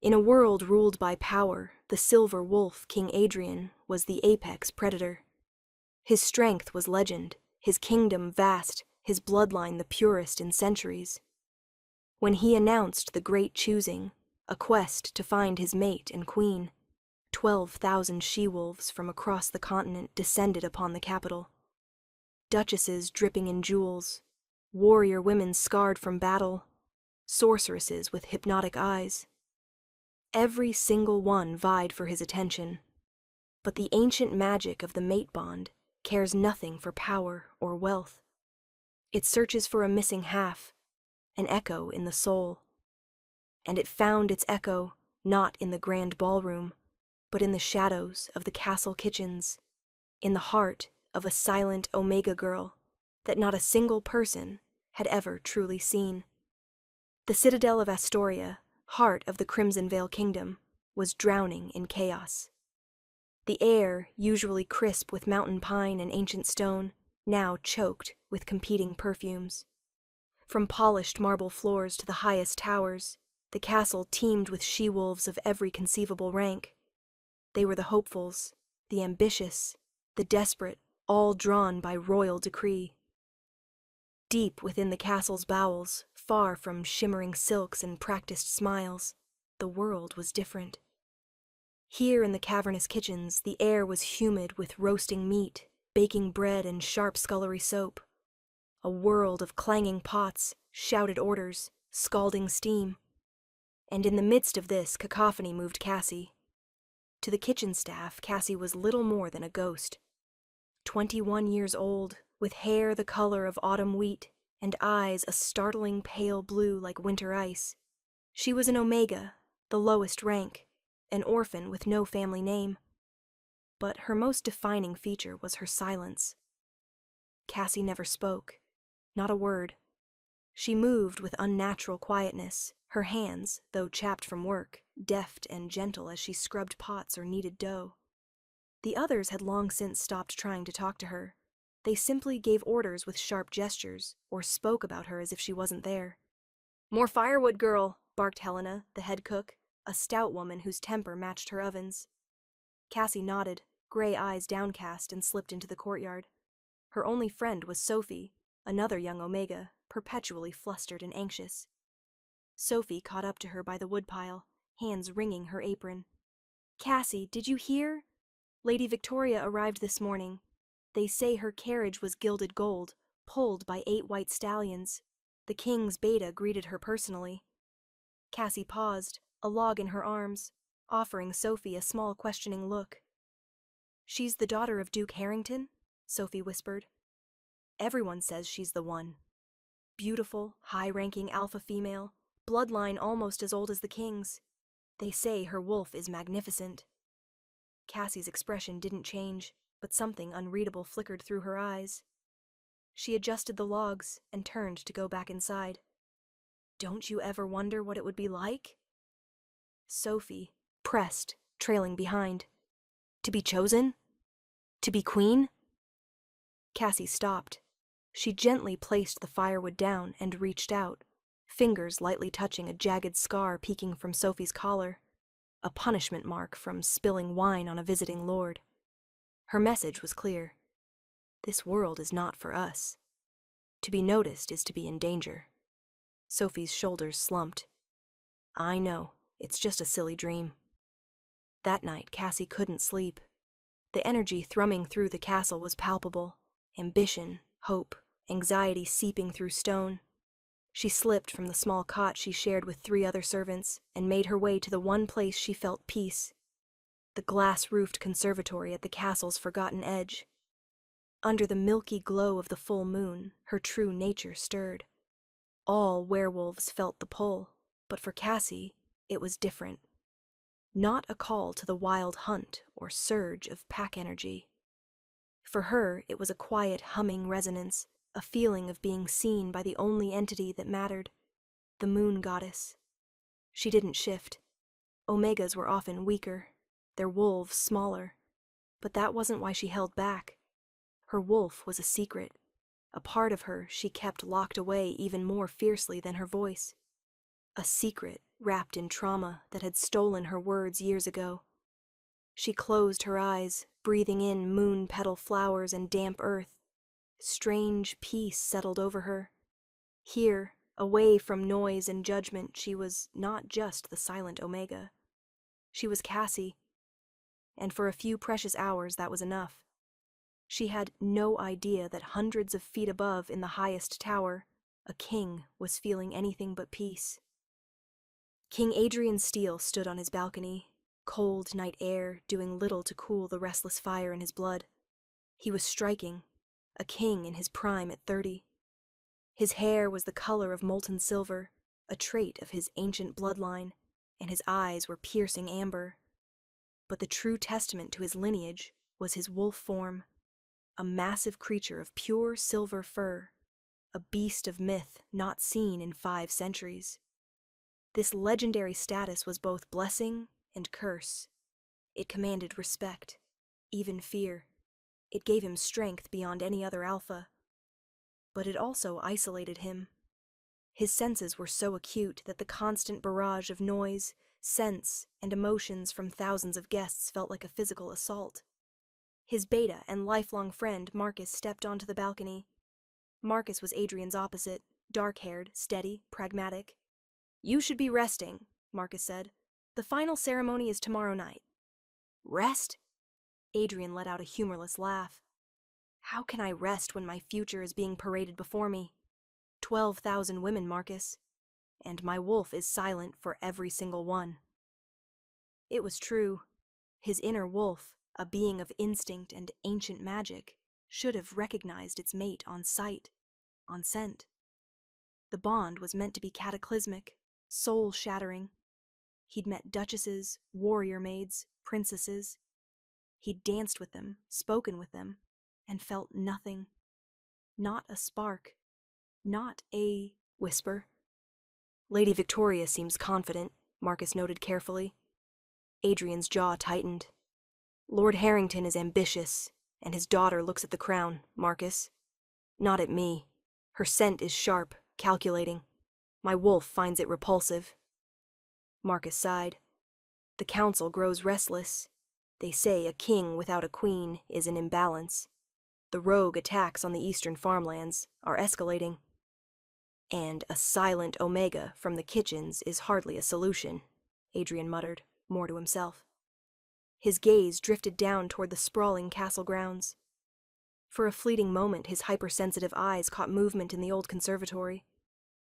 In a world ruled by power, the silver wolf, King Adrian, was the apex predator. His strength was legend, his kingdom vast, his bloodline the purest in centuries. When he announced the great choosing, a quest to find his mate and queen, 12,000 she-wolves from across the continent descended upon the capital. Duchesses dripping in jewels, warrior women scarred from battle, sorceresses with hypnotic eyes. Every single one vied for his attention. But the ancient magic of the mate bond cares nothing for power or wealth. It searches for a missing half, an echo in the soul. And it found its echo not in the grand ballroom, but in the shadows of the castle kitchens, in the heart of a silent Omega girl that not a single person had ever truly seen. The citadel of Astoria, heart of the Crimson Veil Kingdom, was drowning in chaos. The air, usually crisp with mountain pine and ancient stone, now choked with competing perfumes. From polished marble floors to the highest towers, the castle teemed with she-wolves of every conceivable rank. They were the hopefuls, the ambitious, the desperate, all drawn by royal decree. Deep within the castle's bowels, far from shimmering silks and practiced smiles, the world was different. Here in the cavernous kitchens, the air was humid with roasting meat, baking bread, and sharp scullery soap. A world of clanging pots, shouted orders, scalding steam. And in the midst of this cacophony moved Cassie. To the kitchen staff, Cassie was little more than a ghost. 21 years old, with hair the color of autumn wheat, and eyes a startling pale blue like winter ice. She was an Omega, the lowest rank, an orphan with no family name. But her most defining feature was her silence. Cassie never spoke, not a word. She moved with unnatural quietness, her hands, though chapped from work, deft and gentle as she scrubbed pots or kneaded dough. The others had long since stopped trying to talk to her. They simply gave orders with sharp gestures, or spoke about her as if she wasn't there. "More firewood, girl," barked Helena, the head cook, a stout woman whose temper matched her oven's. Cassie nodded, gray eyes downcast, and slipped into the courtyard. Her only friend was Sophie, another young Omega, perpetually flustered and anxious. Sophie caught up to her by the woodpile, hands wringing her apron. "Cassie, did you hear? Lady Victoria arrived this morning. They say her carriage was gilded gold, pulled by 8 white stallions. The king's beta greeted her personally." Cassie paused, a log in her arms, offering Sophie a small questioning look. "She's the daughter of Duke Harrington?" Sophie whispered. "Everyone says she's the one. Beautiful, high-ranking alpha female, bloodline almost as old as the king's. They say her wolf is magnificent." Cassie's expression didn't change, but something unreadable flickered through her eyes. She adjusted the logs and turned to go back inside. "Don't you ever wonder what it would be like?" Sophie pressed, trailing behind. "To be chosen? To be queen?" Cassie stopped. She gently placed the firewood down and reached out, fingers lightly touching a jagged scar peeking from Sophie's collar, a punishment mark from spilling wine on a visiting lord. Her message was clear. This world is not for us. To be noticed is to be in danger. Sophie's shoulders slumped. "I know, it's just a silly dream." That night, Cassie couldn't sleep. The energy thrumming through the castle was palpable. Ambition, hope, anxiety seeping through stone. She slipped from the small cot she shared with 3 other servants and made her way to the one place she felt peace, the glass-roofed conservatory at the castle's forgotten edge. Under the milky glow of the full moon, her true nature stirred. All werewolves felt the pull, but for Cassie, it was different. Not a call to the wild hunt or surge of pack energy. For her, it was a quiet humming resonance, a feeling of being seen by the only entity that mattered, the moon goddess. She didn't shift. Omegas were often weaker, their wolves smaller, but that wasn't why she held back. Her wolf was a secret, a part of her she kept locked away even more fiercely than her voice. A secret wrapped in trauma that had stolen her words years ago. She closed her eyes, breathing in moon-petal flowers and damp earth. Strange peace settled over her. Here, away from noise and judgment, she was not just the silent Omega. She was Cassie, and for a few precious hours that was enough. She had no idea that hundreds of feet above in the highest tower, a king was feeling anything but peace. King Adrian Steele stood on his balcony, cold night air doing little to cool the restless fire in his blood. He was striking, a king in his prime at 30. His hair was the color of molten silver, a trait of his ancient bloodline, and his eyes were piercing amber. But the true testament to his lineage was his wolf form, a massive creature of pure silver fur, a beast of myth not seen in 5 centuries. This legendary status was both blessing and curse. It commanded respect, even fear. It gave him strength beyond any other alpha. But it also isolated him. His senses were so acute that the constant barrage of noise, sense, and emotions from thousands of guests felt like a physical assault. His beta and lifelong friend Marcus stepped onto the balcony. Marcus was Adrian's opposite, dark-haired, steady, pragmatic. "You should be resting," Marcus said. "The final ceremony is tomorrow night." "Rest?" Adrian let out a humorless laugh. "How can I rest when my future is being paraded before me? 12,000 women, Marcus. And my wolf is silent for every single one." It was true. His inner wolf, a being of instinct and ancient magic, should have recognized its mate on sight, on scent. The bond was meant to be cataclysmic, soul-shattering. He'd met duchesses, warrior maids, princesses. He'd danced with them, spoken with them, and felt nothing. Not a spark. Not a whisper. "Lady Victoria seems confident," Marcus noted carefully. Adrian's jaw tightened. "Lord Harrington is ambitious, and his daughter looks at the crown, Marcus. Not at me. Her scent is sharp, calculating. My wolf finds it repulsive." Marcus sighed. "The council grows restless. They say a king without a queen is an imbalance. The rogue attacks on the eastern farmlands are escalating. And a silent Omega from the kitchens is hardly a solution," Adrian muttered, more to himself. His gaze drifted down toward the sprawling castle grounds. For a fleeting moment, his hypersensitive eyes caught movement in the old conservatory.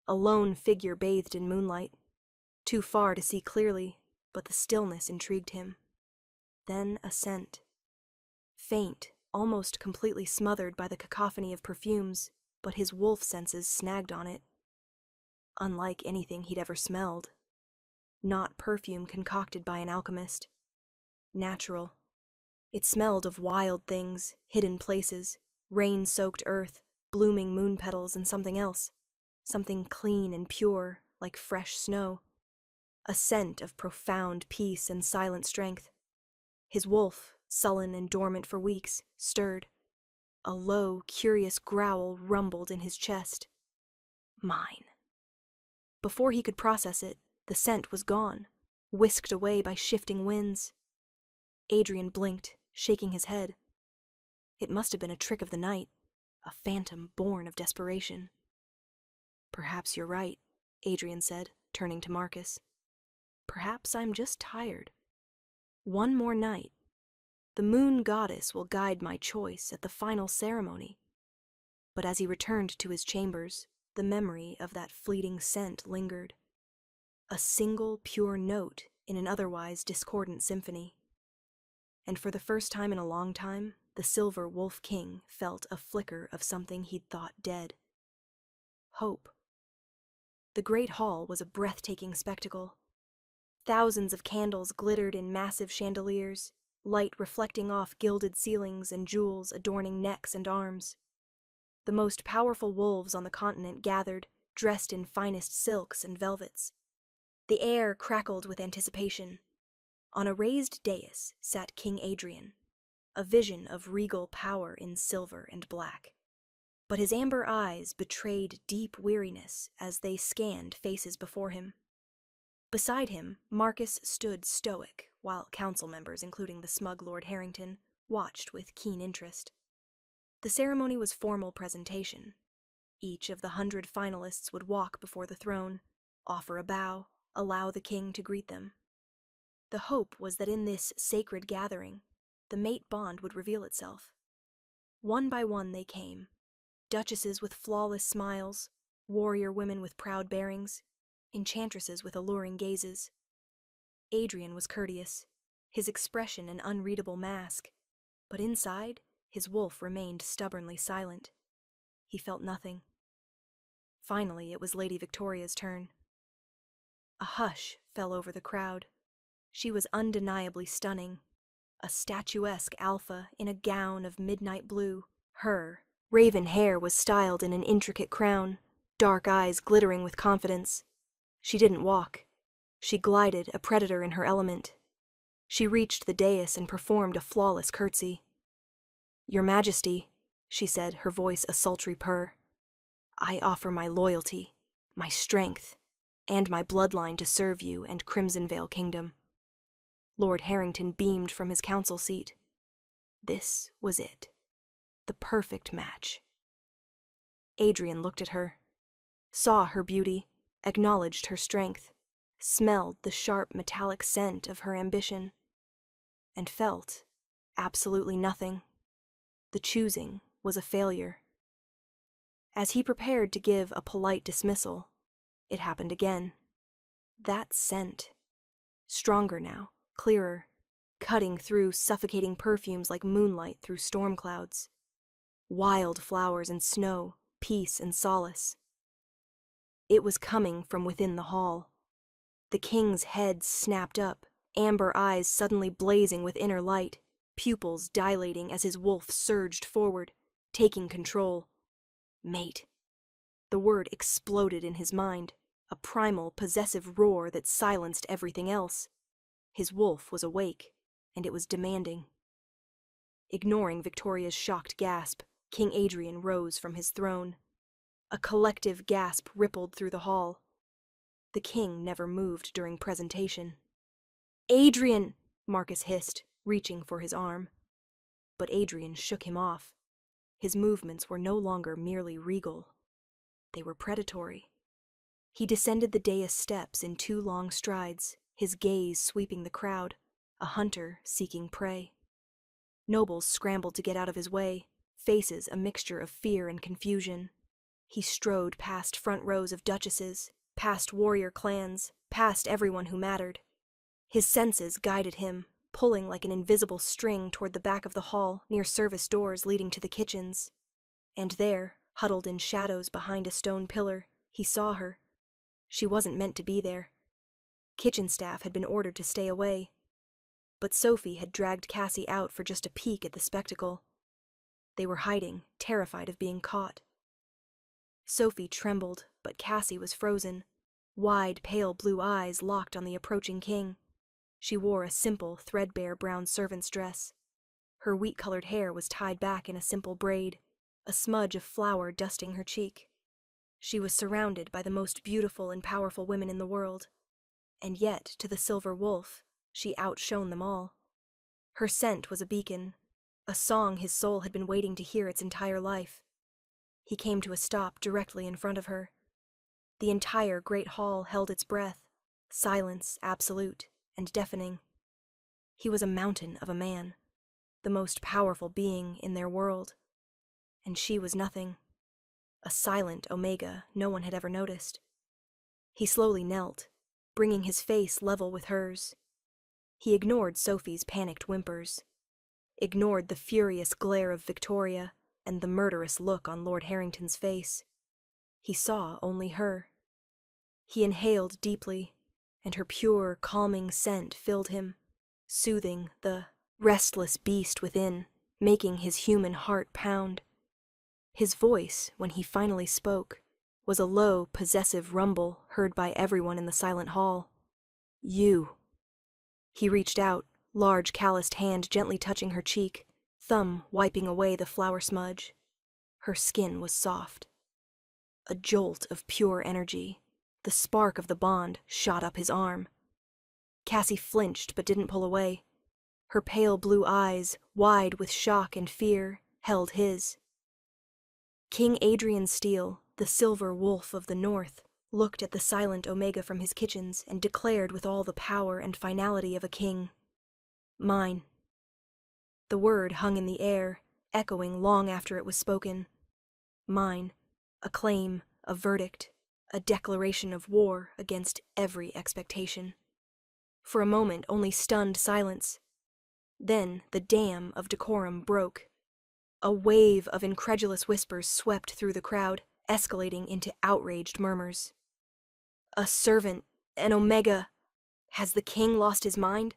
A lone figure bathed in moonlight. Too far to see clearly, but the stillness intrigued him. Then a scent. Faint, almost completely smothered by the cacophony of perfumes, but his wolf senses snagged on it. Unlike anything he'd ever smelled. Not perfume concocted by an alchemist. Natural. It smelled of wild things, hidden places, rain-soaked earth, blooming moon petals, and something else. Something clean and pure, like fresh snow. A scent of profound peace and silent strength. His wolf, sullen and dormant for weeks, stirred. A low, curious growl rumbled in his chest. Mine. Before he could process it, the scent was gone, whisked away by shifting winds. Adrian blinked, shaking his head. It must have been a trick of the night, a phantom born of desperation. "Perhaps you're right," Adrian said, turning to Marcus. "Perhaps I'm just tired. One more night. The moon goddess will guide my choice at the final ceremony." But as he returned to his chambers, the memory of that fleeting scent lingered. A single pure note in an otherwise discordant symphony. And for the first time in a long time, the Silver Wolf King felt a flicker of something he'd thought dead. Hope. The great hall was a breathtaking spectacle. Thousands of candles glittered in massive chandeliers, light reflecting off gilded ceilings and jewels adorning necks and arms. The most powerful wolves on the continent gathered, dressed in finest silks and velvets. The air crackled with anticipation. On a raised dais sat King Adrian, a vision of regal power in silver and black. But his amber eyes betrayed deep weariness as they scanned faces before him. Beside him, Marcus stood stoic, while council members, including the smug Lord Harrington, watched with keen interest. The ceremony was formal presentation. Each of the 100 finalists would walk before the throne, offer a bow, allow the king to greet them. The hope was that in this sacred gathering, the mate bond would reveal itself. One by one they came, duchesses with flawless smiles, warrior women with proud bearings, enchantresses with alluring gazes. Adrian was courteous, his expression an unreadable mask, but inside, his wolf remained stubbornly silent. He felt nothing. Finally, it was Lady Victoria's turn. A hush fell over the crowd. She was undeniably stunning, a statuesque alpha in a gown of midnight blue. Her raven hair was styled in an intricate crown, dark eyes glittering with confidence. She didn't walk. She glided, a predator in her element. She reached the dais and performed a flawless curtsy. "Your Majesty," she said, her voice a sultry purr, "I offer my loyalty, my strength, and my bloodline to serve you and Crimsonvale Kingdom." Lord Harrington beamed from his council seat. This was it. The perfect match. Adrian looked at her, saw her beauty, acknowledged her strength, smelled the sharp metallic scent of her ambition, and felt absolutely nothing. The choosing was a failure. As he prepared to give a polite dismissal, it happened again. That scent. Stronger now, clearer, cutting through suffocating perfumes like moonlight through storm clouds. Wild flowers and snow, peace and solace. It was coming from within the hall. The king's head snapped up, amber eyes suddenly blazing with inner light, pupils dilating as his wolf surged forward, taking control. Mate. The word exploded in his mind, a primal, possessive roar that silenced everything else. His wolf was awake, and it was demanding. Ignoring Victoria's shocked gasp, King Adrian rose from his throne. A collective gasp rippled through the hall. The king never moved during presentation. "Adrian!" Marcus hissed, reaching for his arm. But Adrian shook him off. His movements were no longer merely regal. They were predatory. He descended the dais steps in 2 long strides, his gaze sweeping the crowd, a hunter seeking prey. Nobles scrambled to get out of his way, faces a mixture of fear and confusion. He strode past front rows of duchesses, past warrior clans, past everyone who mattered. His senses guided him, pulling like an invisible string toward the back of the hall near service doors leading to the kitchens. And there, huddled in shadows behind a stone pillar, he saw her. She wasn't meant to be there. Kitchen staff had been ordered to stay away. But Sophie had dragged Cassie out for just a peek at the spectacle. They were hiding, terrified of being caught. Sophie trembled, but Cassie was frozen, wide, pale blue eyes locked on the approaching king. She wore a simple, threadbare brown servant's dress. Her wheat-colored hair was tied back in a simple braid, a smudge of flour dusting her cheek. She was surrounded by the most beautiful and powerful women in the world, and yet, to the silver wolf, she outshone them all. Her scent was a beacon, a song his soul had been waiting to hear its entire life. He came to a stop directly in front of her. The entire great hall held its breath, silence absolute and deafening. He was a mountain of a man, the most powerful being in their world, and she was nothing, a silent omega no one had ever noticed. He slowly knelt, bringing his face level with hers. He ignored Sophie's panicked whimpers, ignored the furious glare of Victoria and the murderous look on Lord Harrington's face. He saw only her. He inhaled deeply, and her pure, calming scent filled him, soothing the restless beast within, making his human heart pound. His voice, when he finally spoke, was a low, possessive rumble heard by everyone in the silent hall. "You." He reached out, large calloused hand gently touching her cheek, thumb wiping away the flour smudge. Her skin was soft. A jolt of pure energy, The spark of the bond shot up his arm. Cassie flinched but didn't pull away. Her pale blue eyes, wide with shock and fear, held his. King Adrian Steele, the silver wolf of the north, looked at the silent Omega from his kitchens and declared with all the power and finality of a king, "Mine." The word hung in the air, echoing long after it was spoken. Mine, a claim, a verdict, a declaration of war against every expectation. For a moment, only stunned silence. Then the dam of decorum broke. A wave of incredulous whispers swept through the crowd, escalating into outraged murmurs. A servant, an Omega. Has the king lost his mind?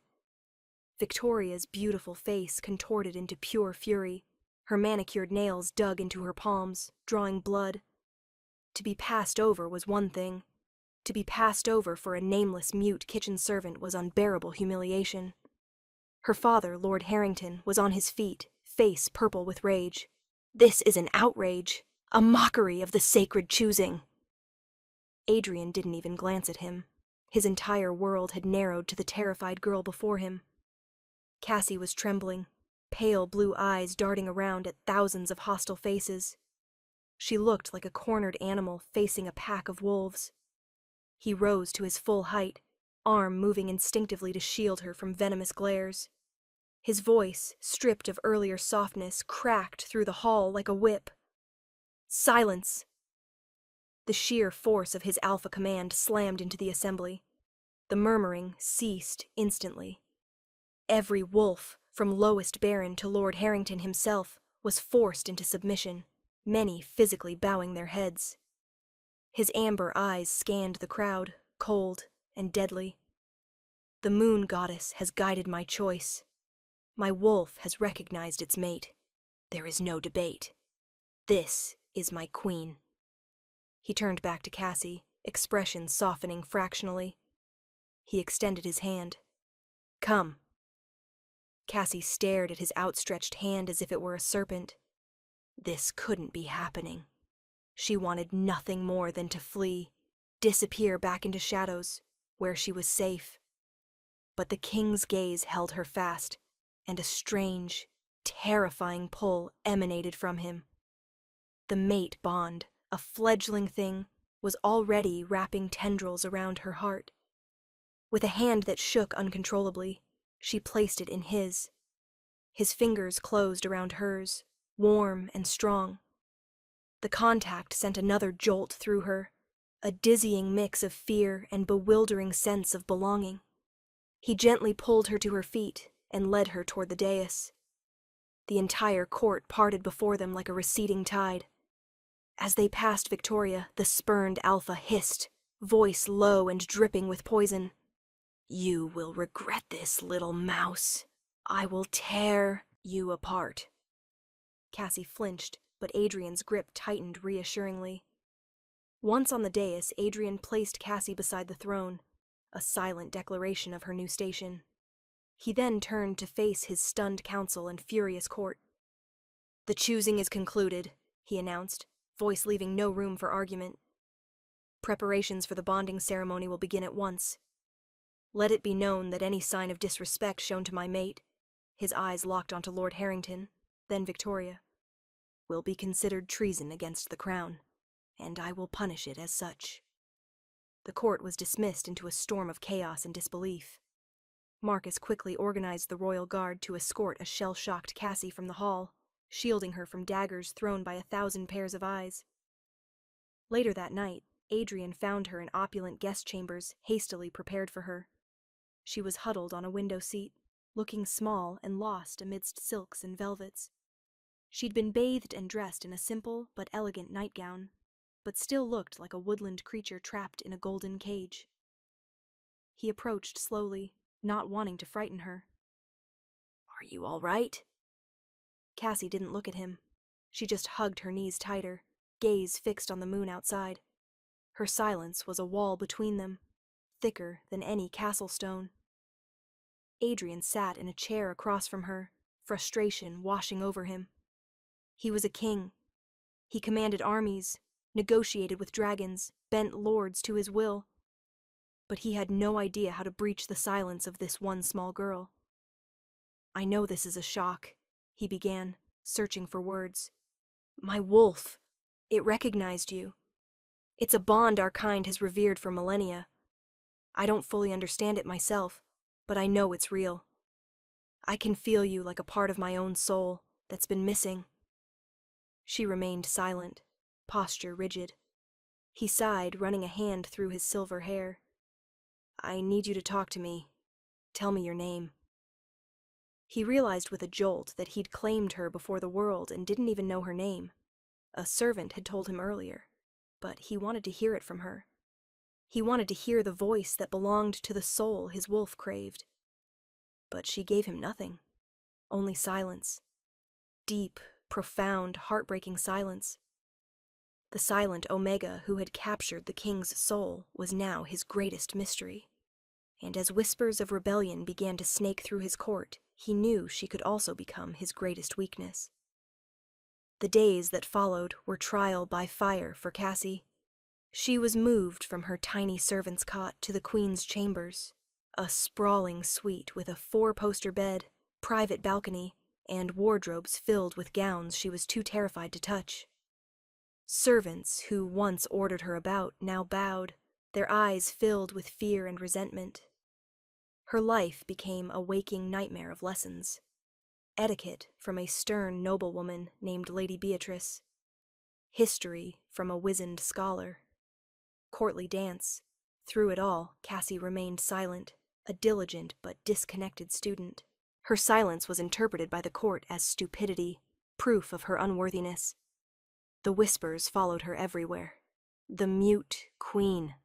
Victoria's beautiful face contorted into pure fury. Her manicured nails dug into her palms, drawing blood. To be passed over was one thing. To be passed over for a nameless, mute kitchen servant was unbearable humiliation. Her father, Lord Harrington, was on his feet, face purple with rage. This is an outrage, a mockery of the sacred choosing. Adrian didn't even glance at him. His entire world had narrowed to the terrified girl before him. Cassie was trembling, pale blue eyes darting around at thousands of hostile faces. She looked like a cornered animal facing a pack of wolves. He rose to his full height, arm moving instinctively to shield her from venomous glares. His voice, stripped of earlier softness, cracked through the hall like a whip. "Silence!" The sheer force of his alpha command slammed into the assembly. The murmuring ceased instantly. Every wolf, from lowest baron to Lord Harrington himself, was forced into submission, many physically bowing their heads. His amber eyes scanned the crowd, cold and deadly. "The moon goddess has guided my choice. My wolf has recognized its mate. There is no debate. This is my queen." He turned back to Cassie, expression softening fractionally. He extended his hand. "Come." Cassie stared at his outstretched hand as if it were a serpent. This couldn't be happening. She wanted nothing more than to flee, disappear back into shadows, where she was safe. But the king's gaze held her fast, and a strange, terrifying pull emanated from him. The mate bond, a fledgling thing, was already wrapping tendrils around her heart. With a hand that shook uncontrollably, she placed it in his. His fingers closed around hers, warm and strong. The contact sent another jolt through her, a dizzying mix of fear and bewildering sense of belonging. He gently pulled her to her feet and led her toward the dais. The entire court parted before them like a receding tide. As they passed Victoria, the spurned alpha hissed, voice low and dripping with poison. "You will regret this, little mouse. I will tear you apart." Cassie flinched, but Adrian's grip tightened reassuringly. Once on the dais, Adrian placed Cassie beside the throne, a silent declaration of her new station. He then turned to face his stunned council and furious court. "The choosing is concluded," he announced, voice leaving no room for argument. "Preparations for the bonding ceremony will begin at once. Let it be known that any sign of disrespect shown to my mate," his eyes locked onto Lord Harrington, then Victoria, "will be considered treason against the crown, and I will punish it as such." The court was dismissed into a storm of chaos and disbelief. Marcus quickly organized the royal guard to escort a shell-shocked Cassie from the hall, shielding her from daggers thrown by 1,000 pairs of eyes. Later that night, Adrian found her in opulent guest chambers hastily prepared for her. She was huddled on a window seat, looking small and lost amidst silks and velvets. She'd been bathed and dressed in a simple but elegant nightgown, but still looked like a woodland creature trapped in a golden cage. He approached slowly, not wanting to frighten her. "Are you all right?" Cassie didn't look at him. She just hugged her knees tighter, gaze fixed on the moon outside. Her silence was a wall between them, thicker than any castle stone. Adrian sat in a chair across from her, frustration washing over him. He was a king. He commanded armies, negotiated with dragons, bent lords to his will. But he had no idea how to breach the silence of this one small girl. "I know this is a shock," he began, searching for words. "My wolf, it recognized you. It's a bond our kind has revered for millennia. I don't fully understand it myself, but I know it's real. I can feel you like a part of my own soul that's been missing." She remained silent, posture rigid. He sighed, running a hand through his silver hair. "I need you to talk to me. Tell me your name." He realized with a jolt that he'd claimed her before the world and didn't even know her name. A servant had told him earlier, but he wanted to hear it from her. He wanted to hear the voice that belonged to the soul his wolf craved. But she gave him nothing, only silence. Deep, profound, heartbreaking silence. The silent Omega who had captured the king's soul was now his greatest mystery. And as whispers of rebellion began to snake through his court, he knew she could also become his greatest weakness. The days that followed were trial by fire for Cassie. She was moved from her tiny servant's cot to the queen's chambers, a sprawling suite with a 4-poster bed, private balcony, and wardrobes filled with gowns she was too terrified to touch. Servants who once ordered her about now bowed, their eyes filled with fear and resentment. Her life became a waking nightmare of lessons. Etiquette from a stern noblewoman named Lady Beatrice. History from a wizened scholar. Courtly dance. Through it all, Cassie remained silent, a diligent but disconnected student. Her silence was interpreted by the court as stupidity, proof of her unworthiness. The whispers followed her everywhere. The mute queen.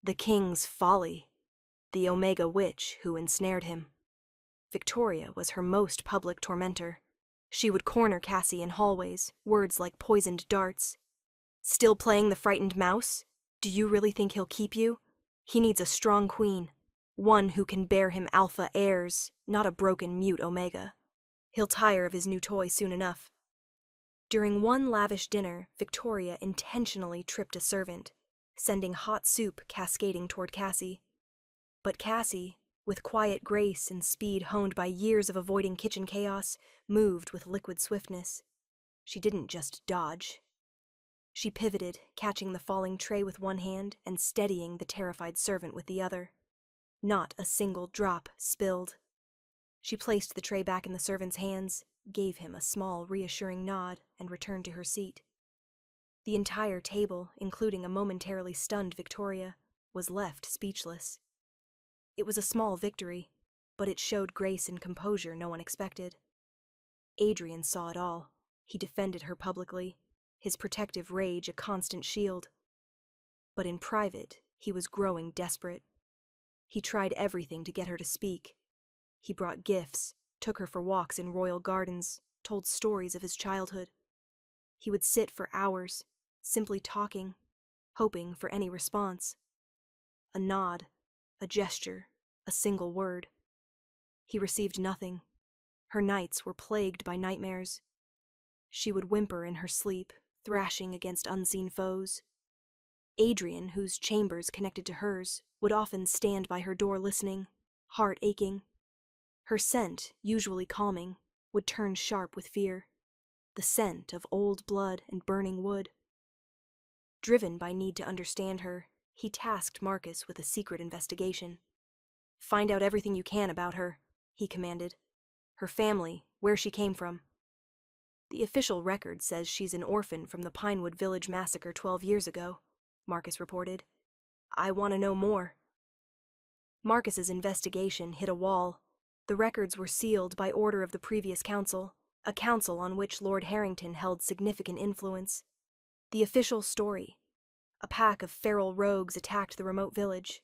The king's folly. The Omega witch who ensnared him. Victoria was her most public tormentor. She would corner Cassie in hallways, words like poisoned darts. "Still playing the frightened mouse? Do you really think he'll keep you? He needs a strong queen, one who can bear him alpha heirs, not a broken mute Omega. He'll tire of his new toy soon enough." During one lavish dinner, Victoria intentionally tripped a servant, sending hot soup cascading toward Cassie. But Cassie, with quiet grace and speed honed by years of avoiding kitchen chaos, moved with liquid swiftness. She didn't just dodge. She pivoted, catching the falling tray with one hand and steadying the terrified servant with the other. Not a single drop spilled. She placed the tray back in the servant's hands, gave him a small, reassuring nod, and returned to her seat. The entire table, including a momentarily stunned Victoria, was left speechless. It was a small victory, but it showed grace and composure no one expected. Adrian saw it all. He defended her publicly, his protective rage a constant shield. But in private, he was growing desperate. He tried everything to get her to speak. He brought gifts, took her for walks in royal gardens, told stories of his childhood. He would sit for hours, simply talking, hoping for any response. A nod, a gesture, a single word. He received nothing. Her nights were plagued by nightmares. She would whimper in her sleep, thrashing against unseen foes. Adrian, whose chambers connected to hers, would often stand by her door listening, heart aching. Her scent, usually calming, would turn sharp with fear. The scent of old blood and burning wood. Driven by need to understand her, he tasked Marcus with a secret investigation. "Find out everything you can about her," he commanded. "Her family, where she came from." "The official record says she's an orphan from the Pinewood Village massacre 12 years ago," Marcus reported. "I want to know more." Marcus's investigation hit a wall. The records were sealed by order of the previous council, a council on which Lord Harrington held significant influence. The official story: a pack of feral rogues attacked the remote village.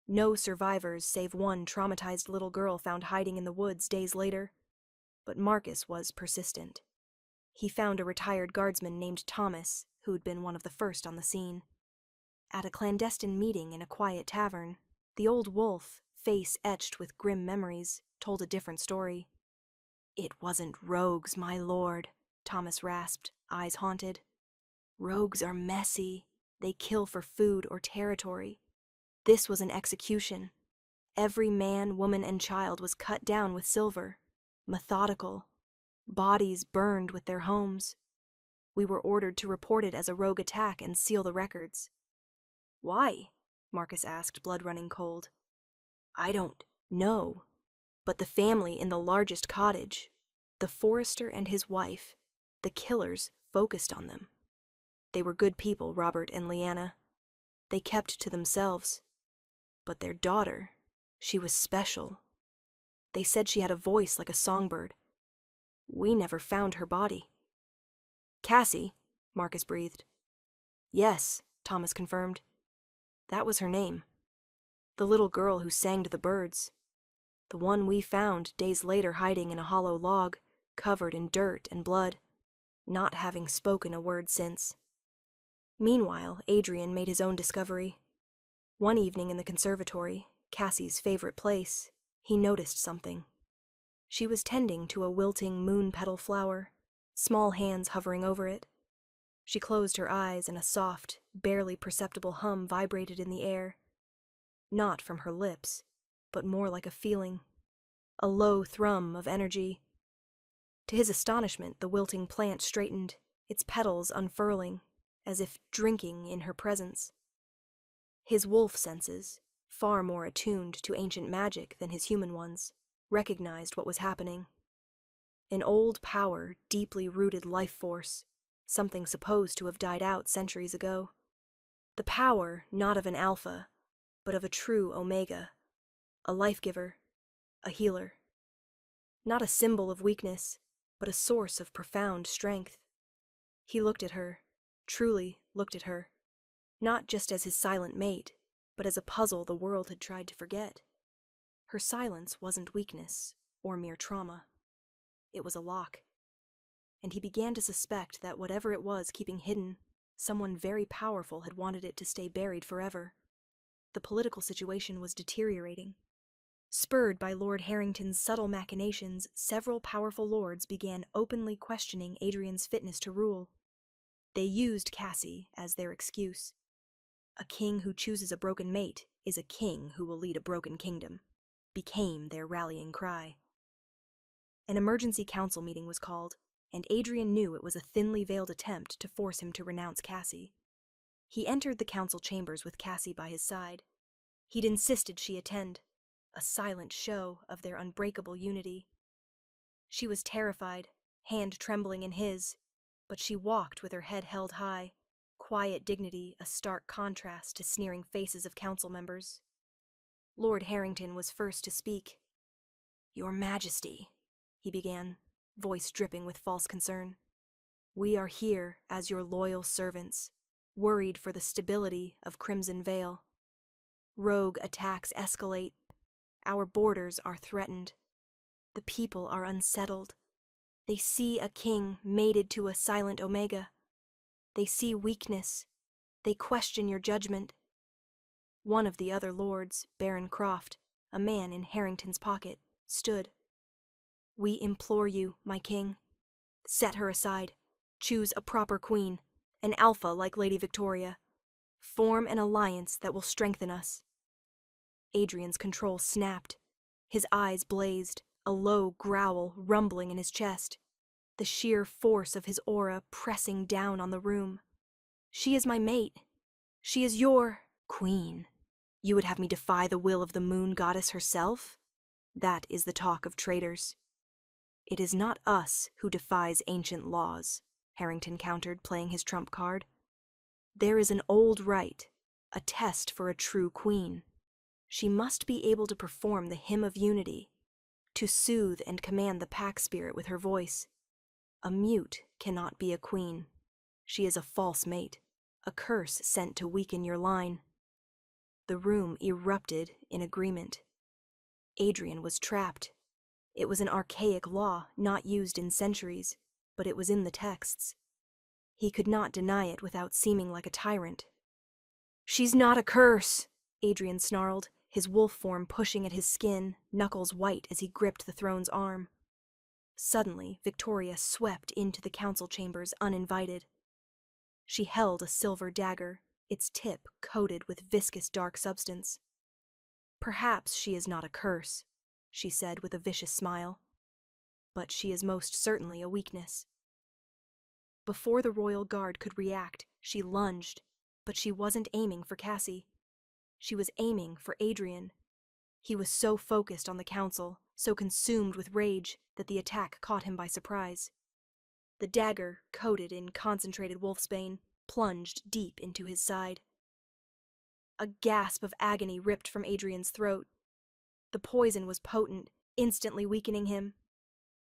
No survivors save one traumatized little girl found hiding in the woods days later. But Marcus was persistent. He found a retired guardsman named Thomas, who'd been one of the first on the scene. At a clandestine meeting in a quiet tavern, the old wolf, face etched with grim memories, told a different story. "It wasn't rogues, my lord," Thomas rasped, eyes haunted. Rogues are messy. They kill for food or territory. This was an execution. Every man, woman, and child was cut down with silver. Methodical. Bodies burned with their homes. We were ordered to report it as a rogue attack and seal the records. Why? Marcus asked, blood running cold. I don't know. But the family in the largest cottage, the forester and his wife, the killers focused on them. They were good people, Robert and Lyanna. They kept to themselves. But their daughter, she was special. They said she had a voice like a songbird. We never found her body. Cassie, Marcus breathed. Yes, Thomas confirmed. That was her name. The little girl who sang to the birds. The one we found days later hiding in a hollow log, covered in dirt and blood, not having spoken a word since. Meanwhile, Adrian made his own discovery. One evening in the conservatory, Cassie's favorite place, he noticed something. She was tending to a wilting moon-petal flower, small hands hovering over it. She closed her eyes and a soft, barely perceptible hum vibrated in the air. Not from her lips, but more like a feeling, a low thrum of energy. To his astonishment, the wilting plant straightened, its petals unfurling, as if drinking in her presence. His wolf senses, far more attuned to ancient magic than his human ones, recognized what was happening. An old power, deeply rooted life force, something supposed to have died out centuries ago. The power not of an alpha, but of a true omega, a life-giver, a healer. Not a symbol of weakness, but a source of profound strength. He looked at her, truly looked at her, not just as his silent mate, but as a puzzle the world had tried to forget. Her silence wasn't weakness or mere trauma. It was a lock. And he began to suspect that whatever it was keeping hidden, someone very powerful had wanted it to stay buried forever. The political situation was deteriorating. Spurred by Lord Harrington's subtle machinations, several powerful lords began openly questioning Adrian's fitness to rule. They used Cassie as their excuse. A king who chooses a broken mate is a king who will lead a broken kingdom, became their rallying cry. An emergency council meeting was called, and Adrian knew it was a thinly veiled attempt to force him to renounce Cassie. He entered the council chambers with Cassie by his side. He'd insisted she attend, a silent show of their unbreakable unity. She was terrified, hand trembling in his, but she walked with her head held high, quiet dignity a stark contrast to sneering faces of council members. Lord Harrington was first to speak. Your Majesty, he began, voice dripping with false concern. We are here as your loyal servants, worried for the stability of Crimson Vale. Rogue attacks escalate. Our borders are threatened. The people are unsettled. They see a king mated to a silent omega. They see weakness. They question your judgment. One of the other lords, Baron Croft, a man in Harrington's pocket, stood. We implore you, my king. Set her aside. Choose a proper queen, an alpha like Lady Victoria. Form an alliance that will strengthen us. Adrian's control snapped. His eyes blazed, a low growl rumbling in his chest. The sheer force of his aura pressing down on the room. She is my mate. She is your queen. You would have me defy the will of the moon goddess herself? That is the talk of traitors. It is not us who defies ancient laws, Harrington countered, playing his trump card. There is an old rite, a test for a true queen. She must be able to perform the hymn of unity, to soothe and command the pack spirit with her voice. A mute cannot be a queen. She is a false mate, a curse sent to weaken your line. The room erupted in agreement. Adrian was trapped. It was an archaic law not used in centuries, but it was in the texts. He could not deny it without seeming like a tyrant. She's not a curse, Adrian snarled, his wolf form pushing at his skin, knuckles white as he gripped the throne's arm. Suddenly, Victoria swept into the council chambers uninvited. She held a silver dagger, its tip coated with viscous dark substance. "Perhaps she is not a curse," she said with a vicious smile, "but she is most certainly a weakness." Before the royal guard could react, she lunged, but she wasn't aiming for Cassie. She was aiming for Adrian. He was so focused on the council, so consumed with rage, that the attack caught him by surprise. The dagger, coated in concentrated wolfsbane, plunged deep into his side. A gasp of agony ripped from Adrian's throat. The poison was potent, instantly weakening him.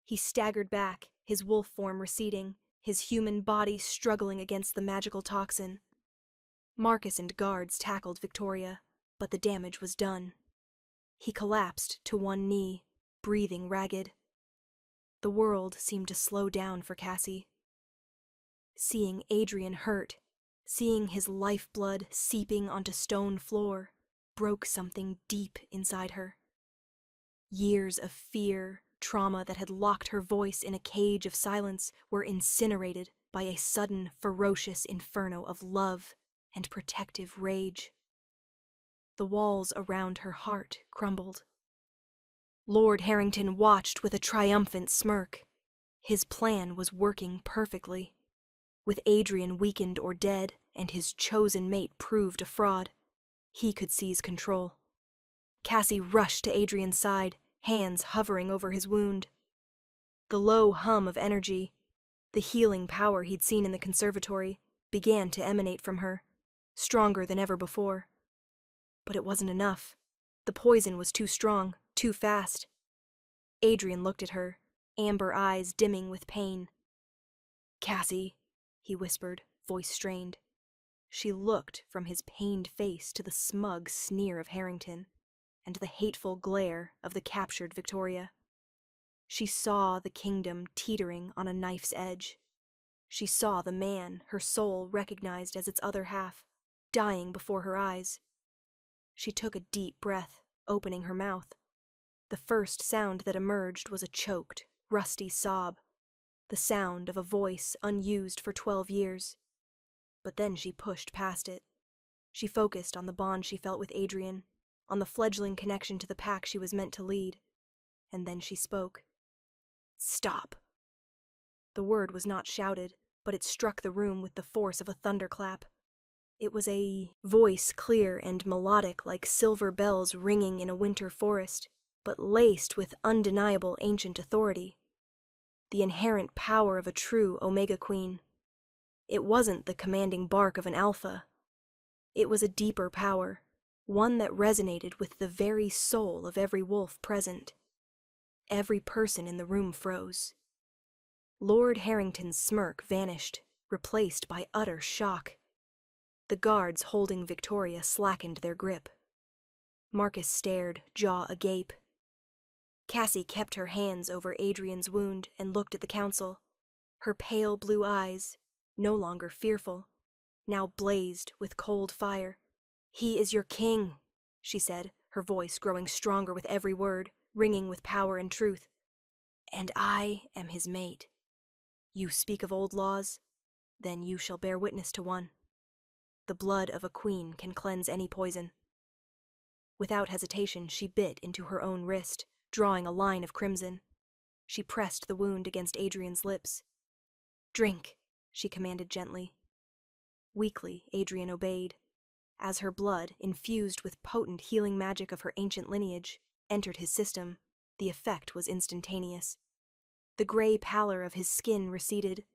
He staggered back, his wolf form receding, his human body struggling against the magical toxin. Marcus and guards tackled Victoria, but the damage was done. He collapsed to one knee, breathing ragged. The world seemed to slow down for Cassie. Seeing Adrian hurt, seeing his lifeblood seeping onto stone floor, broke something deep inside her. Years of fear, trauma that had locked her voice in a cage of silence were incinerated by a sudden, ferocious inferno of love and protective rage. The walls around her heart crumbled. Lord Harrington watched with a triumphant smirk. His plan was working perfectly. With Adrian weakened or dead, and his chosen mate proved a fraud, he could seize control. Cassie rushed to Adrian's side, hands hovering over his wound. The low hum of energy, the healing power he'd seen in the conservatory, began to emanate from her, stronger than ever before. But it wasn't enough. The poison was too strong, too fast. Adrian looked at her, amber eyes dimming with pain. "Cassie," he whispered, voice strained. She looked from his pained face to the smug sneer of Harrington, and the hateful glare of the captured Victoria. She saw the kingdom teetering on a knife's edge. She saw the man her soul recognized as its other half, dying before her eyes. She took a deep breath, opening her mouth. The first sound that emerged was a choked, rusty sob, the sound of a voice unused for 12 years. But then she pushed past it. She focused on the bond she felt with Adrian, on the fledgling connection to the pack she was meant to lead. And then she spoke. "Stop." The word was not shouted, but it struck the room with the force of a thunderclap. It was a voice clear and melodic like silver bells ringing in a winter forest, but laced with undeniable ancient authority. The inherent power of a true Omega Queen. It wasn't the commanding bark of an alpha. It was a deeper power, one that resonated with the very soul of every wolf present. Every person in the room froze. Lord Harrington's smirk vanished, replaced by utter shock. The guards holding Victoria slackened their grip. Marcus stared, jaw agape. Cassie kept her hands over Adrian's wound and looked at the council. Her pale blue eyes, no longer fearful, now blazed with cold fire. "He is your king," she said, her voice growing stronger with every word, ringing with power and truth. "And I am his mate. You speak of old laws? Then you shall bear witness to one. The blood of a queen can cleanse any poison." Without hesitation, she bit into her own wrist, drawing a line of crimson. She pressed the wound against Adrian's lips. "Drink," she commanded gently. Weakly, Adrian obeyed. As her blood, infused with potent healing magic of her ancient lineage, entered his system, the effect was instantaneous. The gray pallor of his skin receded.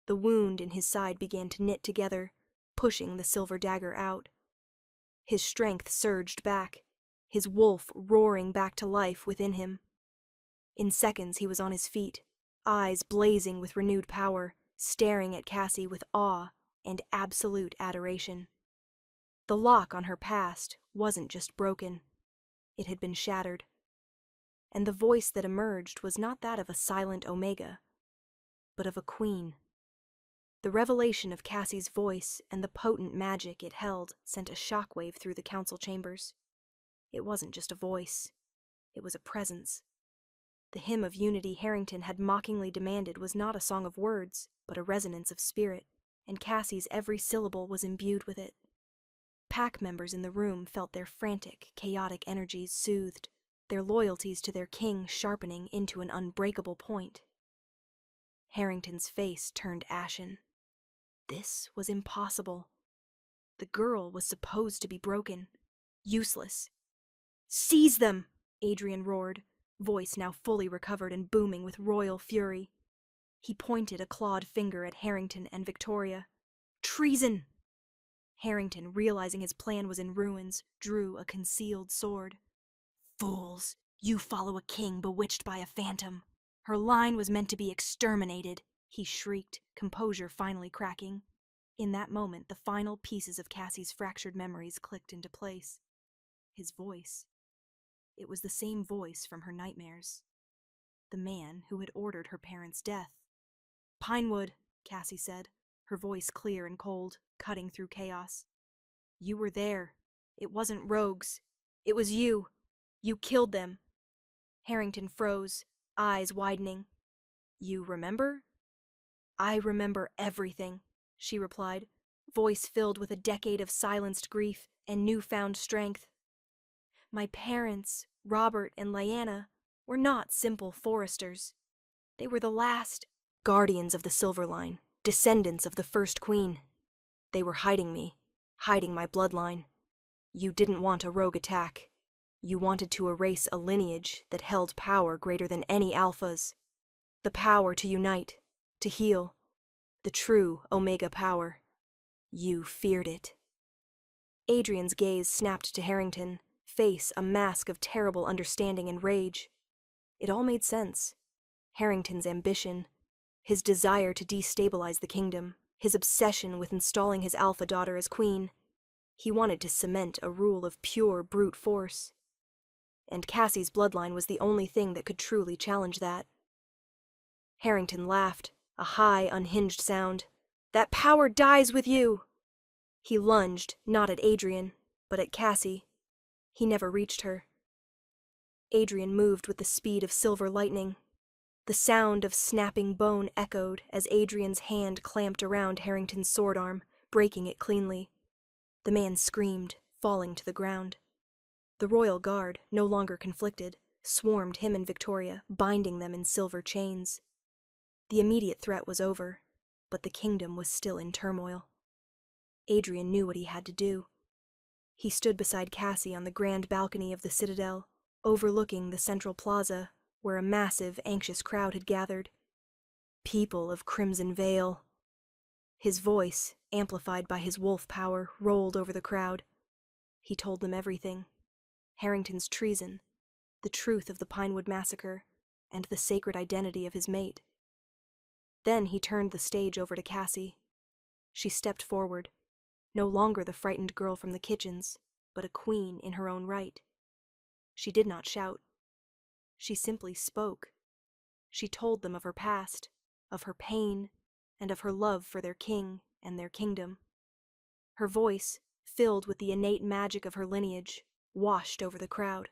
The wound in his side began to knit together, pushing the silver dagger out. His strength surged back, his wolf roaring back to life within him. In seconds he was on his feet, eyes blazing with renewed power, staring at Cassie with awe and absolute adoration. The lock on her past wasn't just broken. It had been shattered. And the voice that emerged was not that of a silent Omega, but of a queen. The revelation of Cassie's voice and the potent magic it held sent a shockwave through the council chambers. It wasn't just a voice. It was a presence. The hymn of unity Harrington had mockingly demanded was not a song of words, but a resonance of spirit, and Cassie's every syllable was imbued with it. Pack members in the room felt their frantic, chaotic energies soothed, their loyalties to their king sharpening into an unbreakable point. Harrington's face turned ashen. This was impossible. The girl was supposed to be broken, useless. "Seize them!" Adrian roared, voice now fully recovered and booming with royal fury. He pointed a clawed finger at Harrington and Victoria. "Treason!" Harrington, realizing his plan was in ruins, drew a concealed sword. "Fools! You follow a king bewitched by a phantom. Her line was meant to be exterminated," he shrieked, composure finally cracking. In that moment, the final pieces of Cassie's fractured memories clicked into place. His voice. It was the same voice from her nightmares. The man who had ordered her parents' death. "Pinewood," Cassie said, her voice clear and cold, cutting through chaos. "You were there. It wasn't rogues. It was you. You killed them." Harrington froze, eyes widening. "You remember?" "I remember everything," she replied, voice filled with a decade of silenced grief and newfound strength. "My parents, Robert and Lyanna, were not simple foresters. They were the last guardians of the Silver Line, descendants of the first queen. They were hiding me, hiding my bloodline. You didn't want a rogue attack. You wanted to erase a lineage that held power greater than any alphas. The power to unite, to heal. The true Omega power. You feared it." Adrian's gaze snapped to Harrington, face a mask of terrible understanding and rage. It all made sense. Harrington's ambition, his desire to destabilize the kingdom, his obsession with installing his alpha daughter as queen. He wanted to cement a rule of pure brute force. And Cassie's bloodline was the only thing that could truly challenge that. Harrington laughed, a high, unhinged sound. "That power dies with you!" He lunged, not at Adrian, but at Cassie. He never reached her. Adrian moved with the speed of silver lightning. The sound of snapping bone echoed as Adrian's hand clamped around Harrington's sword arm, breaking it cleanly. The man screamed, falling to the ground. The royal guard, no longer conflicted, swarmed him and Victoria, binding them in silver chains. The immediate threat was over, but the kingdom was still in turmoil. Adrian knew what he had to do. He stood beside Cassie on the grand balcony of the Citadel, overlooking the central plaza, where a massive, anxious crowd had gathered. "People of Crimson Vale." His voice, amplified by his wolf power, rolled over the crowd. He told them everything. Harrington's treason, the truth of the Pinewood massacre, and the sacred identity of his mate. Then he turned the stage over to Cassie. She stepped forward, no longer the frightened girl from the kitchens, but a queen in her own right. She did not shout. She simply spoke. She told them of her past, of her pain, and of her love for their king and their kingdom. Her voice, filled with the innate magic of her lineage, washed over the crowd.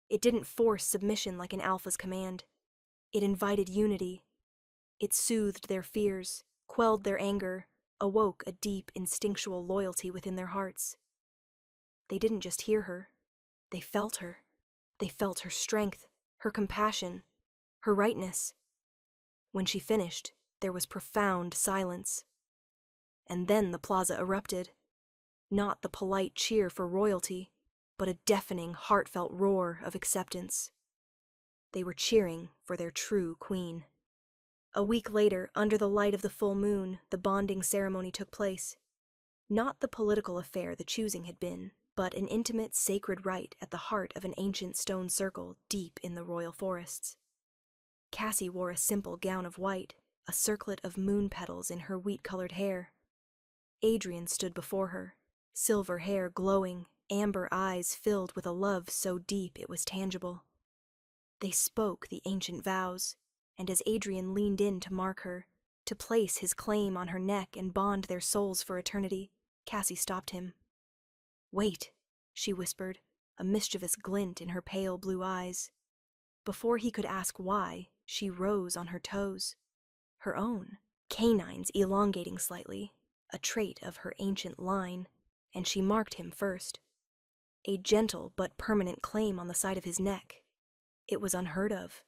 It didn't force submission like an alpha's command. It invited unity. It soothed their fears, quelled their anger, awoke a deep instinctual loyalty within their hearts. They didn't just hear her. They felt her. They felt her strength, her compassion, her rightness. When she finished, there was profound silence. And then the plaza erupted. Not the polite cheer for royalty, but a deafening, heartfelt roar of acceptance. They were cheering for their true queen. A week later, under the light of the full moon, the bonding ceremony took place. Not the political affair the choosing had been, but an intimate, sacred rite at the heart of an ancient stone circle deep in the royal forests. Cassie wore a simple gown of white, a circlet of moon petals in her wheat-colored hair. Adrian stood before her, silver hair glowing, amber eyes filled with a love so deep it was tangible. They spoke the ancient vows, and as Adrian leaned in to mark her, to place his claim on her neck and bond their souls for eternity, Cassie stopped him. "Wait," she whispered, a mischievous glint in her pale blue eyes. Before he could ask why, she rose on her toes. Her own, canines elongating slightly, a trait of her ancient line, and she marked him first. A gentle but permanent claim on the side of his neck. It was unheard of.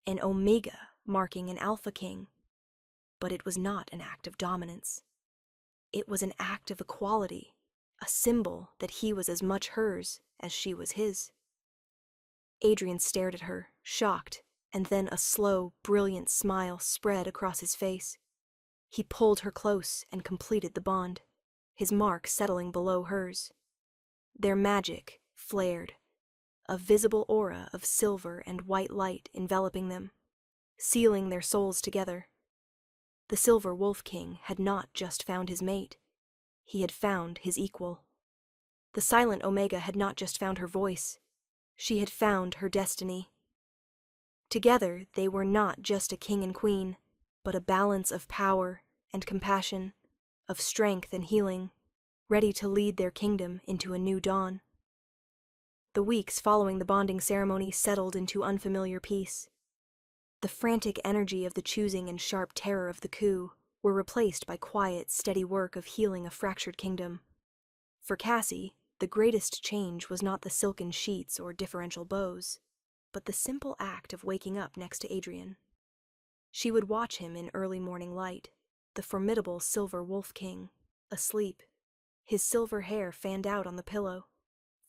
An omega marking an alpha king. But it was not an act of dominance. It was an act of equality, a symbol that he was as much hers as she was his. Adrian stared at her, shocked, and then a slow, brilliant smile spread across his face. He pulled her close and completed the bond, his mark settling below hers. Their magic flared, a visible aura of silver and white light enveloping them, sealing their souls together. The Silver Wolf King had not just found his mate, he had found his equal. The silent Omega had not just found her voice, she had found her destiny. Together they were not just a king and queen, but a balance of power and compassion, of strength and healing, ready to lead their kingdom into a new dawn. The weeks following the bonding ceremony settled into unfamiliar peace. The frantic energy of the choosing and sharp terror of the coup were replaced by quiet, steady work of healing a fractured kingdom. For Cassie, the greatest change was not the silken sheets or differential bows, but the simple act of waking up next to Adrian. She would watch him in early morning light, the formidable Silver Wolf King, asleep, his silver hair fanned out on the pillow,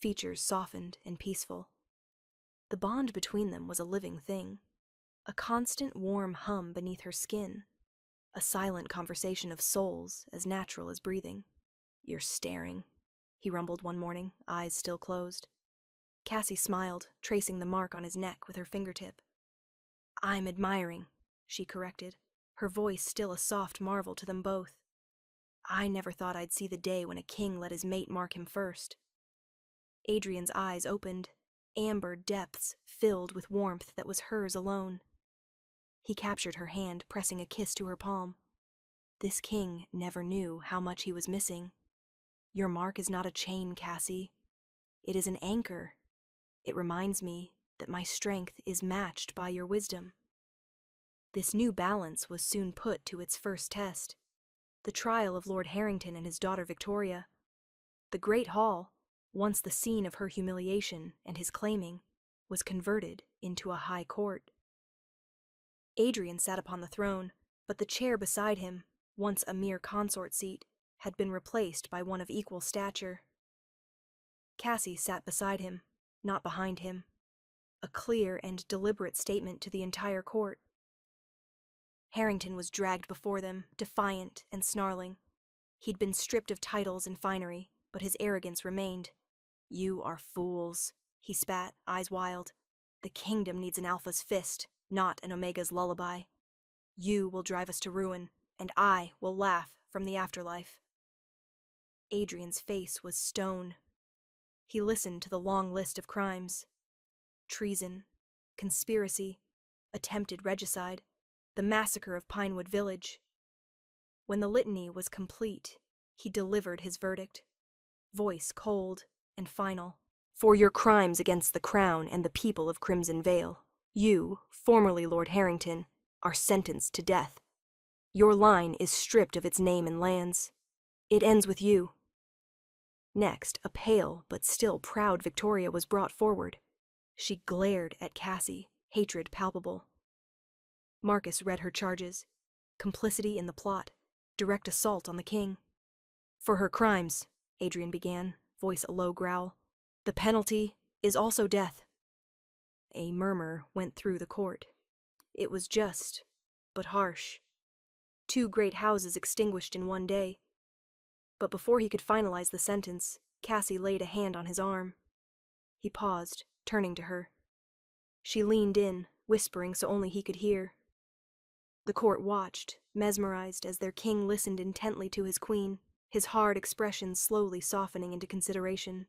features softened and peaceful. The bond between them was a living thing, a constant warm hum beneath her skin, a silent conversation of souls as natural as breathing. "You're staring," he rumbled one morning, eyes still closed. Cassie smiled, tracing the mark on his neck with her fingertip. "I'm admiring," she corrected, her voice still a soft marvel to them both. "I never thought I'd see the day when a king let his mate mark him first." Adrian's eyes opened, amber depths filled with warmth that was hers alone. He captured her hand, pressing a kiss to her palm. This king never knew how much he was missing. "Your mark is not a chain, Cassie. It is an anchor. It reminds me that my strength is matched by your wisdom." This new balance was soon put to its first test. The trial of Lord Harrington and his daughter Victoria. The great hall, once the scene of her humiliation and his claiming, was converted into a high court. Adrian sat upon the throne, but the chair beside him, once a mere consort seat, had been replaced by one of equal stature. Cassie sat beside him, not behind him, a clear and deliberate statement to the entire court. Harrington was dragged before them, defiant and snarling. He'd been stripped of titles and finery, but his arrogance remained. "You are fools," he spat, eyes wild. "The kingdom needs an alpha's fist, not an omega's lullaby. You will drive us to ruin, and I will laugh from the afterlife." Adrian's face was stone. He listened to the long list of crimes. Treason, conspiracy, attempted regicide, the massacre of Pinewood Village. When the litany was complete, he delivered his verdict, voice cold and final. "For your crimes against the crown and the people of Crimson Vale, you, formerly Lord Harrington, are sentenced to death. Your line is stripped of its name and lands. It ends with you." Next, a pale but still proud Victoria was brought forward. She glared at Cassie, hatred palpable. Marcus read her charges: complicity in the plot, direct assault on the king. "For her crimes," Adrian began, voice a low growl, "the penalty is also death." A murmur went through the court. It was just, but harsh. 2 great houses extinguished in one day. But before he could finalize the sentence, Cassie laid a hand on his arm. He paused, turning to her. She leaned in, whispering so only he could hear. The court watched, mesmerized, as their king listened intently to his queen, his hard expression slowly softening into consideration.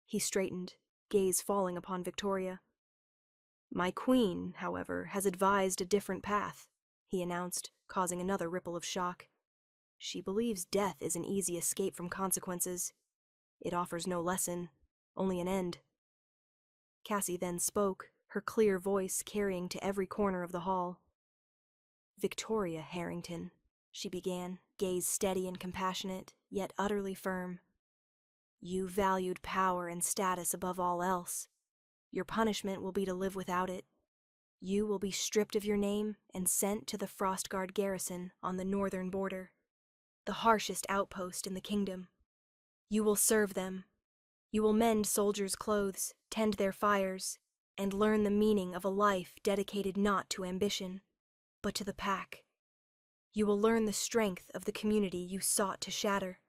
He straightened, gaze falling upon Victoria. "My queen, however, has advised a different path," he announced, causing another ripple of shock. "She believes death is an easy escape from consequences. It offers no lesson, only an end." Cassie then spoke, her clear voice carrying to every corner of the hall. Victoria Harrington, she began, gaze steady and compassionate, yet utterly firm. You valued power and status above all else. Your punishment will be to live without it. You will be stripped of your name and sent to the Frostguard garrison on the northern border, the harshest outpost in the kingdom. You will serve them. You will mend soldiers' clothes, tend their fires, and learn the meaning of a life dedicated not to ambition, but to the pack. You will learn the strength of the community you sought to shatter.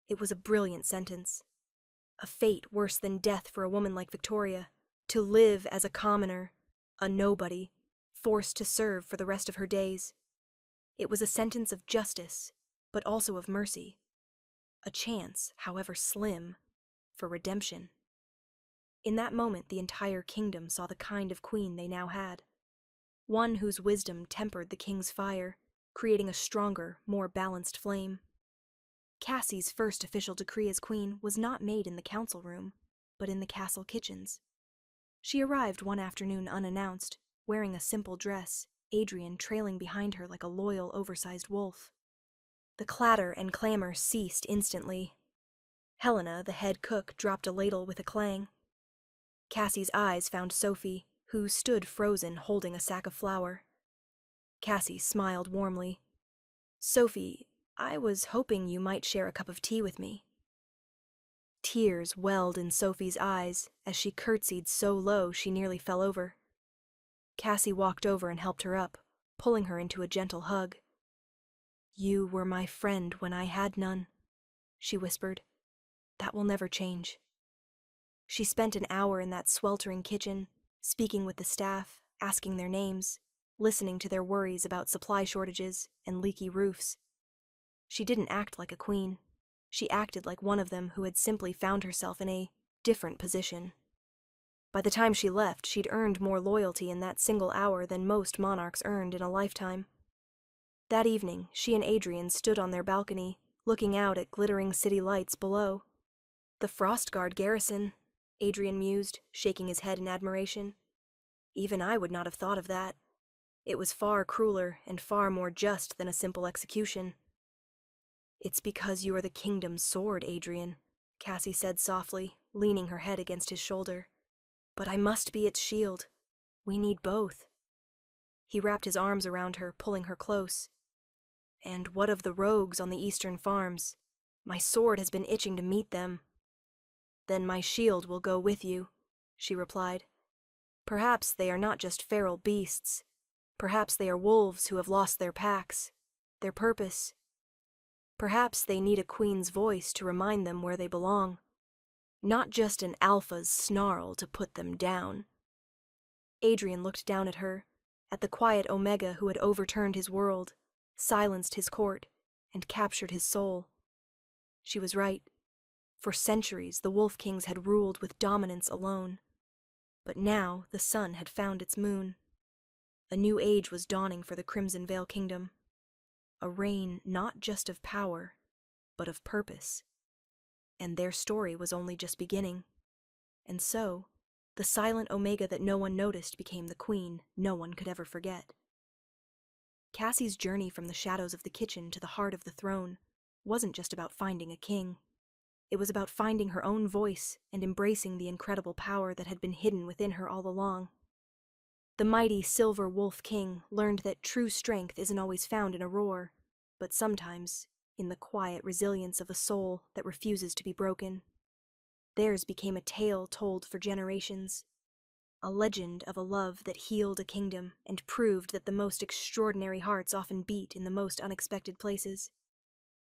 It was a brilliant sentence. A fate worse than death for a woman like Victoria, to live as a commoner, a nobody, forced to serve for the rest of her days. It was a sentence of justice, but also of mercy. A chance, however slim, for redemption. In that moment, the entire kingdom saw the kind of queen they now had. One whose wisdom tempered the king's fire, creating a stronger, more balanced flame. Cassie's first official decree as queen was not made in the council room, but in the castle kitchens. She arrived one afternoon unannounced, wearing a simple dress, Adrian trailing behind her like a loyal, oversized wolf. The clatter and clamor ceased instantly. Helena, the head cook, dropped a ladle with a clang. Cassie's eyes found Sophie, who stood frozen holding a sack of flour. Cassie smiled warmly. "Sophie, I was hoping you might share a cup of tea with me." Tears welled in Sophie's eyes as she curtsied so low she nearly fell over. Cassie walked over and helped her up, pulling her into a gentle hug. "You were my friend when I had none," she whispered. "That will never change." She spent an hour in that sweltering kitchen, speaking with the staff, asking their names, listening to their worries about supply shortages and leaky roofs. She didn't act like a queen. She acted like one of them who had simply found herself in a different position. By the time she left, she'd earned more loyalty in that single hour than most monarchs earned in a lifetime. That evening, she and Adrian stood on their balcony, looking out at glittering city lights below. "The Frostguard garrison," Adrian mused, shaking his head in admiration. "Even I would not have thought of that. It was far crueler and far more just than a simple execution." "It's because you are the kingdom's sword, Adrian," Cassie said softly, leaning her head against his shoulder. "But I must be its shield. We need both." He wrapped his arms around her, pulling her close. "And what of the rogues on the eastern farms? My sword has been itching to meet them." "Then my shield will go with you," she replied. "Perhaps they are not just feral beasts. Perhaps they are wolves who have lost their packs, their purpose. Perhaps they need a queen's voice to remind them where they belong. Not just an alpha's snarl to put them down." Adrian looked down at her, at the quiet Omega who had overturned his world, silenced his court, and captured his soul. She was right. For centuries, the Wolf Kings had ruled with dominance alone. But now the sun had found its moon. A new age was dawning for the Crimson Veil Kingdom. A reign not just of power, but of purpose. And their story was only just beginning. And so, the silent Omega that no one noticed became the queen no one could ever forget. Cassie's journey from the shadows of the kitchen to the heart of the throne wasn't just about finding a king. It was about finding her own voice and embracing the incredible power that had been hidden within her all along. The mighty Silver Wolf King learned that true strength isn't always found in a roar, but sometimes in the quiet resilience of a soul that refuses to be broken. Theirs became a tale told for generations, a legend of a love that healed a kingdom and proved that the most extraordinary hearts often beat in the most unexpected places.